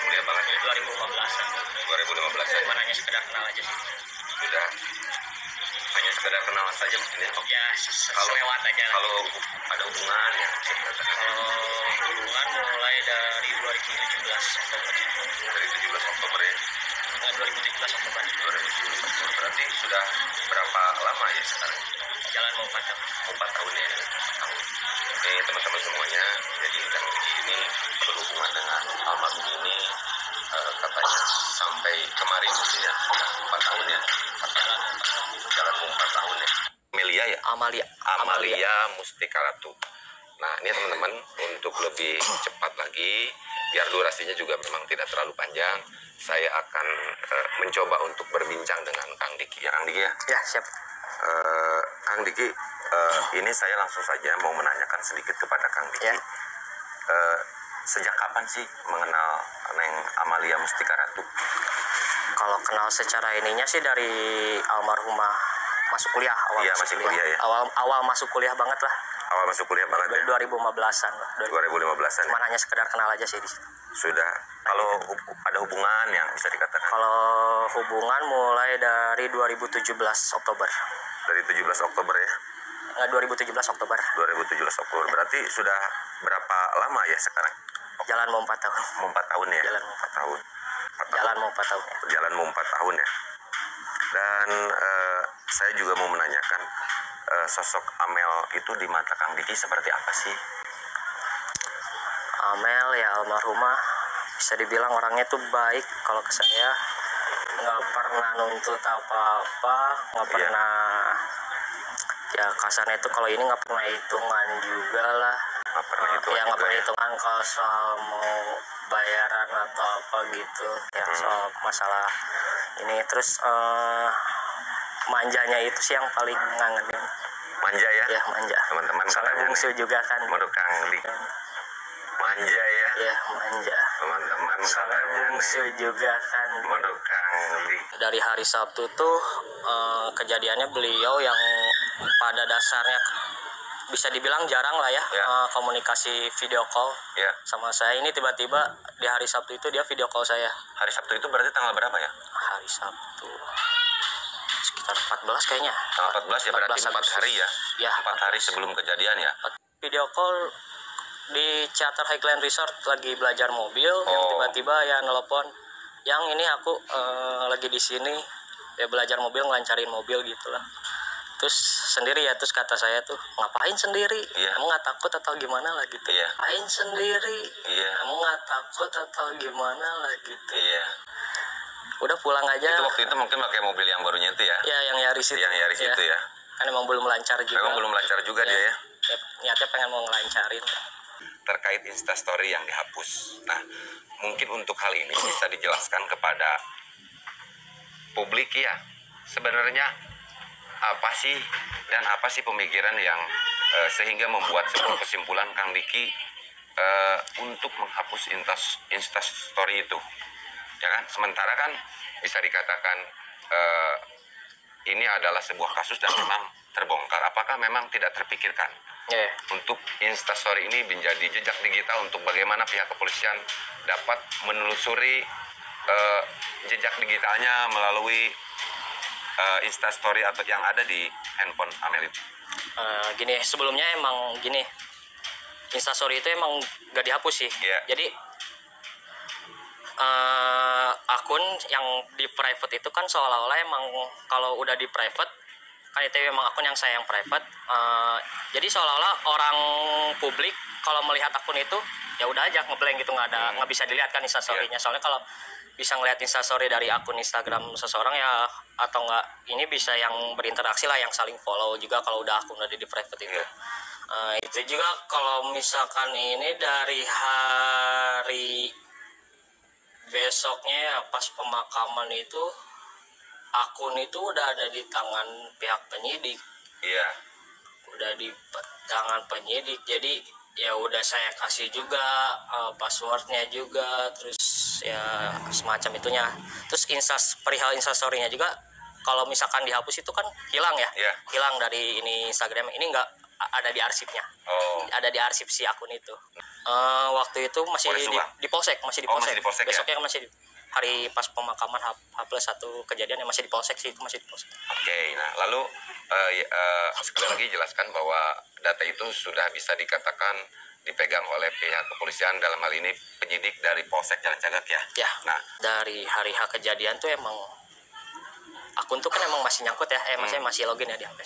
mulia banget ya. 2015-an. 2015-an. Cuma hanya sekedar kenal aja sih. Sudah hanya sekedar kenal saja mungkin ya. Ya, selewat aja. Kalau ada hubungan ya bisa dikatakan. Kalau hubungan mulai dari 2017 Oktober. Dari 17 Oktober ya. 2017 Oktober. 2017 Oktober berarti sudah berapa lama ya sekarang? Jalan mau 4 tahun. 4 tahun ya. 4 tahun. Oke teman-teman semuanya, jadi Kang Diki ini berhubungan dengan almarhum ini katanya sampai kemarin mungkin ya 4 tahun ya. 4 tahun. Jalan mau 4 tahun ya. Amelia ya? Amalia Mustika Ratu. Nah ini teman-teman, untuk lebih cepat lagi, biar durasinya juga memang tidak terlalu panjang, saya akan mencoba untuk berbincang dengan Kang Diki. Ya Kang Diki ya? Ya, siap. Kang Diki, ini saya langsung saja mau menanyakan sedikit kepada Kang Diki. Ya. Sejak kapan sih mengenal Neng Amalia Mustika Ratu? Kalau kenal secara ininya sih dari almarhumah masuk kuliah, Iya, masih kuliah ya. Awal masuk kuliah banget lah. Awal masuk kuliah banget ya? 2015-an lah. 2015-an. Cuman hanya sekedar kenal aja sih di situ. Sudah. Kalau ada hubungan yang bisa dikatakan? Kalau hubungan mulai dari 2017 Oktober. Dari 17 Oktober ya? 2017 Oktober. 2017 Oktober. Berarti sudah berapa lama ya sekarang? Jalan mau 4 tahun. Mau 4 tahun ya? Jalan mau 4 tahun. 4 tahun. Jalan mau 4 tahun ya. Jalan mau 4 tahun ya. Dan saya juga mau menanyakan sosok Amel itu di mata Kang Diki seperti apa sih? Amel ya almarhumah bisa dibilang orangnya tuh baik. Kalau ke saya nggak pernah nuntut apa-apa, nggak pernah ya kasarnya itu kalau ini nggak pernah hitungan juga lah. Nggak pernah hitungan ya nggak juga pernah ya? hitungan kalau soal mau bayaran atau apa gitu ya. Soal masalah ini terus manjanya itu sih yang paling ngangenin. Manja ya? Ya manja. Teman-teman Soalnya katanya bungsu nih, juga kan. menurut Kang Diki manja ya? Ya manja. Teman-teman Soalnya katanya bungsu nih, juga kan. menurut Kang Diki. Dari hari Sabtu tuh kejadiannya beliau yang pada dasarnya bisa dibilang jarang lah ya, Ya. Komunikasi video call Ya, sama saya. Ini tiba-tiba di hari Sabtu itu dia video call saya. hari Sabtu itu berarti tanggal berapa ya? Hari Sabtu sekitar 14 kayaknya. Tanggal 14 ya, berarti 4 Agustus. hari ya? Ya, 4 hari sebelum kejadian ya? video call di Charter Highland Resort lagi belajar mobil. Yang Oh. tiba-tiba ya nelpon, yang ini aku lagi di sini ya belajar mobil, ngelancarin mobil gitulah. Terus sendiri ya, terus kata saya tuh, ngapain sendiri? Iya. Kamu nggak takut atau gimana lah gitu? Iya. Ngapain sendiri? Iya. Kamu nggak takut atau gimana lah gitu? Iya. Udah pulang aja. Itu waktu itu mungkin pakai mobil yang barunya itu ya? Ya yang Yaris itu. Yang Yaris itu ya? Kan emang belum lancar juga. Memang belum lancar juga dia ya? Ya, niatnya pengen mau ngelancarin. Terkait instastory yang dihapus. Nah, mungkin untuk hal ini bisa dijelaskan kepada publik ya. Sebenarnya apa sih dan apa sih pemikiran yang sehingga membuat sebuah kesimpulan Kang Diki untuk menghapus instastory itu, ya kan? Sementara kan bisa dikatakan ini adalah sebuah kasus dan memang terbongkar. Apakah memang tidak terpikirkan untuk instastory ini menjadi jejak digital untuk bagaimana pihak kepolisian dapat menelusuri jejak digitalnya melalui instastory atau yang ada di handphone Amel itu? Gini, sebelumnya emang gini, instastory itu emang gak dihapus sih. Jadi akun yang di private itu kan seolah-olah emang kalau udah di private kan itu memang akun yang saya yang private. Jadi seolah-olah orang publik kalau melihat akun itu ya udah aja ngeblank gitu, nggak bisa dilihat kan instastory-nya. Soalnya kalau bisa ngeliat instastory dari akun Instagram seseorang ya, atau enggak ini bisa yang berinteraksi lah, yang saling follow juga kalau udah akun udah di private itu. Itu juga kalau misalkan ini dari hari besoknya ya, pas pemakaman itu akun itu udah ada di tangan pihak penyidik. Iya. Udah di tangan penyidik, jadi ya udah saya kasih juga passwordnya juga, terus ya semacam itunya. Terus perihal instastory-nya juga kalau misalkan dihapus itu kan hilang ya, hilang dari ini Instagram. Ini nggak ada di arsipnya. Oh. Ada di arsip si akun itu. Waktu itu masih di polsek, masih di Oh, polsek. masih di polsek Besoknya ya? kan masih hari pas pemakaman H+1 kejadian yang masih di polsek sih, itu masih di polsek. Oke, nah lalu sekali lagi jelaskan bahwa data itu sudah bisa dikatakan dipegang oleh pihak kepolisian, dalam hal ini penyidik dari Polsek Jalan Cagak ya. Ya. Nah, dari hari H kejadian tuh emang akun tuh kan emang masih nyangkut ya, maksudnya masih login ya di HP.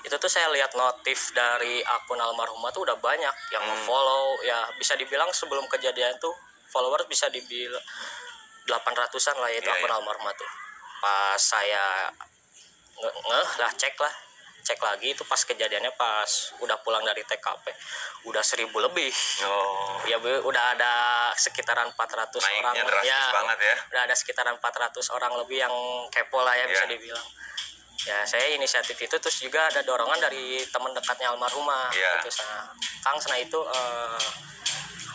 Itu tuh saya lihat notif dari akun almarhumah tuh udah banyak yang follow ya, bisa dibilang sebelum kejadian tuh followers bisa dibilang 800-an lah ya itu akun almarhumah tuh. Pas saya cek lagi itu pas kejadiannya, pas udah pulang dari TKP udah 1000 lebih. Ya udah ada sekitaran 400 orang ya, banget ya. Udah ada sekitaran 400 orang lebih yang kepo lah ya, bisa dibilang. Ya saya inisiatif itu, terus juga ada dorongan dari teman dekatnya almarhumah. Terus Kang Sena itu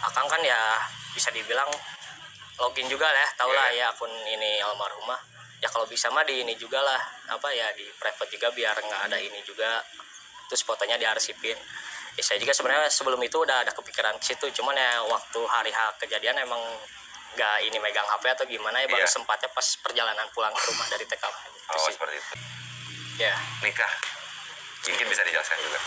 Akang kan ya bisa dibilang login juga lah, tau lah ya akun ini almarhumah. Ya kalau bisa mah di ini juga lah, di private juga biar nggak ada ini juga, terus fotonya diarsipin. Ya, saya juga sebenarnya sebelum itu udah ada kepikiran ke situ, cuman ya waktu hari H kejadian emang nggak ini megang HP atau gimana ya, baru sempatnya pas perjalanan pulang ke rumah dari TKP. Seperti itu. Ya. Nikah, mungkin bisa dijelaskan juga.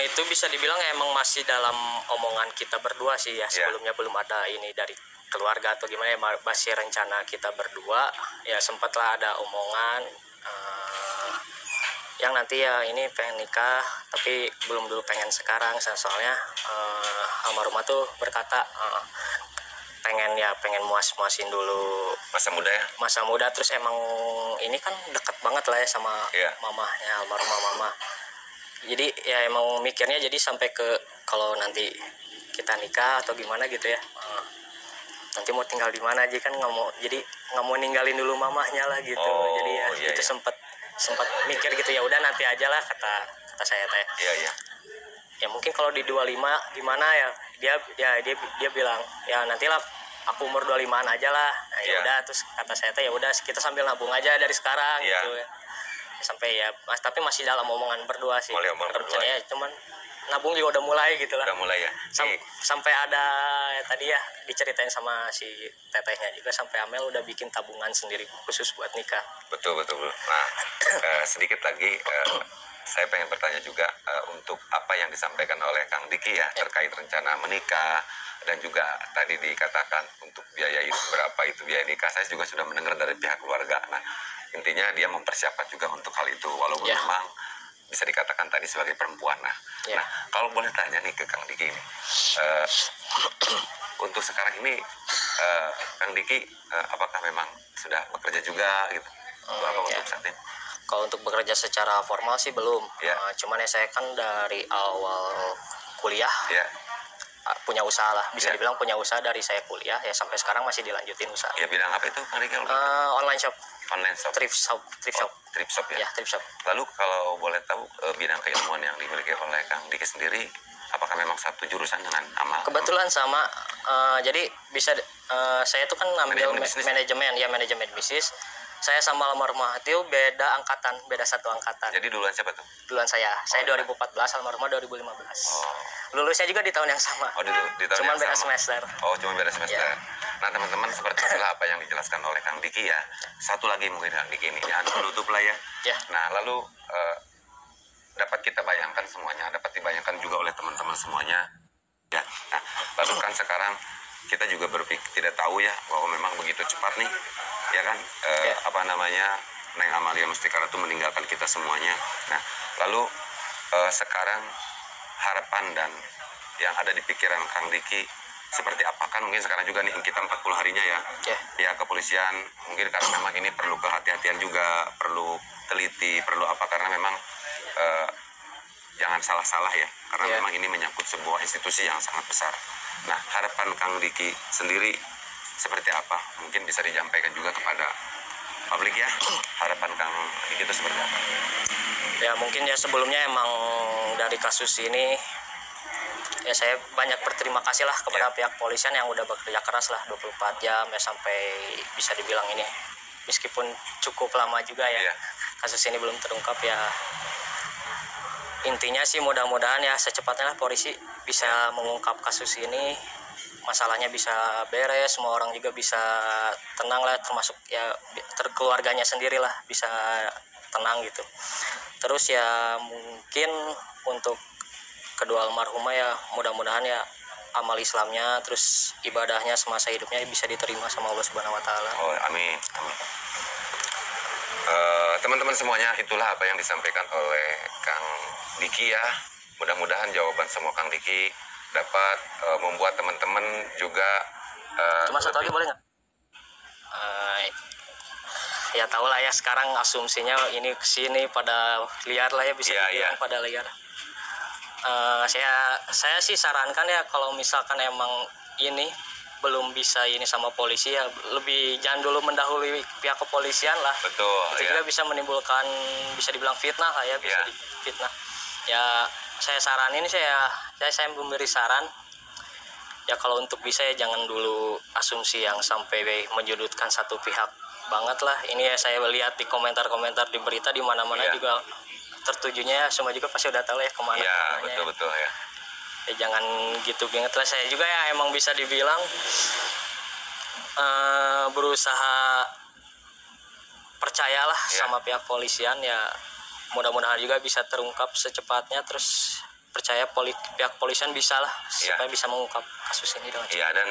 Itu bisa dibilang emang masih dalam omongan kita berdua sih ya, sebelumnya belum ada ini dari keluarga atau gimana ya, masih rencana kita berdua ya. Sempatlah ada omongan yang nanti ya ini pengen nikah, tapi belum dulu pengen sekarang, soalnya almarhumah tuh berkata pengen muasin dulu masa muda, terus emang ini kan deket banget lah ya sama mamahnya, almarhumah mama. Jadi ya emang mikirnya jadi sampai ke kalau nanti kita nikah atau gimana gitu ya, nanti mau tinggal di mana aja kan, nggak mau ninggalin dulu mamahnya lah gitu. Jadi ya itu sempat mikir gitu, ya udah nanti aja lah kata saya teh. Ya mungkin kalau di 25 gimana ya, dia bilang ya nantilah aku umur 25-an aja lah. Nah, ya udah, terus kata saya teh ya udah kita sambil nabung aja dari sekarang gitu ya. Sampai ya tapi masih dalam omongan berdua sih. Rencananya cuman nabung juga udah mulai gitu lah. Udah mulai ya. Sampai ada tadi ya diceritain sama si tetehnya juga, sampai Amel udah bikin tabungan sendiri khusus buat nikah. Betul. Nah, sedikit lagi saya pengen bertanya juga untuk apa yang disampaikan oleh Kang Diki ya terkait rencana menikah, dan juga tadi dikatakan untuk biaya itu berapa itu biaya nikah. Saya juga sudah mendengar dari pihak keluarga. Nah, intinya dia mempersiapkan juga untuk hal itu, walaupun memang bisa dikatakan tadi sebagai perempuan. Nah, kalau boleh tanya nih ke Kang Diki ini, untuk sekarang ini Kang Diki apakah memang sudah bekerja juga gitu? Untuk saat ini? Kalau untuk bekerja secara formal sih belum. Cuman ya saya kan dari awal kuliah punya usaha lah, bisa dibilang punya usaha dari saya kuliah ya sampai sekarang masih dilanjutin usaha. Ya, bidang apa itu Kang Diki? Online shop. Thrift shop ya. Thrift shop. Lalu kalau boleh tahu bidang keilmuan yang dimiliki oleh Kang Diki sendiri, apakah memang satu jurusan dengan Amal? Kebetulan sama. Jadi bisa saya tuh kan ambil manajemen bisnis. Saya sama almarhumah itu beda satu angkatan. Jadi duluan siapa tuh? Duluan saya 2014, almarhumah 2015. Lulusnya juga di tahun yang sama. Di tahun cuman yang beda sama. semester. Cuma beda semester. Nah, teman-teman, seperti itulah apa yang dijelaskan oleh Kang Diki ya. Satu lagi mungkin Kang Diki ini penutup lah ya. Nah, lalu dapat kita bayangkan semuanya, dapat dibayangkan juga oleh teman-teman semuanya. Ya. Nah, lalu kan sekarang kita juga tidak tahu ya bahwa memang begitu cepat nih, ya kan, Neng Amalia Mustikara itu meninggalkan kita semuanya. Nah, lalu sekarang harapan dan yang ada di pikiran Kang Diki seperti apa? Kan mungkin sekarang juga nih kita 40 harinya ya. Ya, kepolisian mungkin karena memang ini perlu kehati-hatian juga, perlu teliti, perlu apa, karena memang jangan salah-salah ya, karena memang ini menyangkut sebuah institusi yang sangat besar. Nah, harapan Kang Diki sendiri seperti apa? Mungkin bisa disampaikan juga kepada publik ya. Harapan Kang Diki itu seperti apa? Ya mungkin ya sebelumnya emang dari kasus ini ya saya banyak berterima kasih lah kepada pihak polisian yang udah bekerja keras lah 24 jam ya, sampai bisa dibilang ini meskipun cukup lama juga ya kasus ini belum terungkap ya. intinya sih mudah-mudahan ya secepatnya lah polisi bisa mengungkap kasus ini, masalahnya bisa beres, semua orang juga bisa tenang lah, termasuk ya keluarganya sendiri lah bisa tenang gitu. Terus ya mungkin untuk kedua almarhumah ya mudah-mudahan ya amal Islamnya terus ibadahnya semasa hidupnya bisa diterima sama Allah Subhanahu wa taala. Oh, amin. Amin. Teman-teman semuanya, itulah apa yang disampaikan oleh Kang Diki ya. Mudah-mudahan jawaban semua Kang Diki dapat membuat teman-teman juga Cuma satu lagi boleh nggak? Ya tahu lah ya sekarang asumsinya ini kesini pada liar lah ya, bisa dibilang pada liar. Saya sih sarankan ya kalau misalkan emang ini belum bisa ini sama polisi ya lebih jangan dulu mendahului pihak kepolisian lah. Betul. Itu juga bisa menimbulkan, bisa dibilang fitnah lah ya, bisa fitnah. Ya saya saranin, saya memberi saran ya kalau untuk bisa ya jangan dulu asumsi yang sampai menyudutkan satu pihak banget lah. Ini ya saya lihat di komentar-komentar di berita di mana-mana juga tertujunya semua juga pasti udah tahu ya kemana. Iya, betul ya. Ya jangan gitu banget lah. Saya juga ya emang bisa dibilang berusaha percayalah sama pihak polisian ya, mudah-mudahan juga bisa terungkap secepatnya. Terus percaya pihak polisian bisa lah supaya bisa mengungkap kasus ini dengan cepat. Dan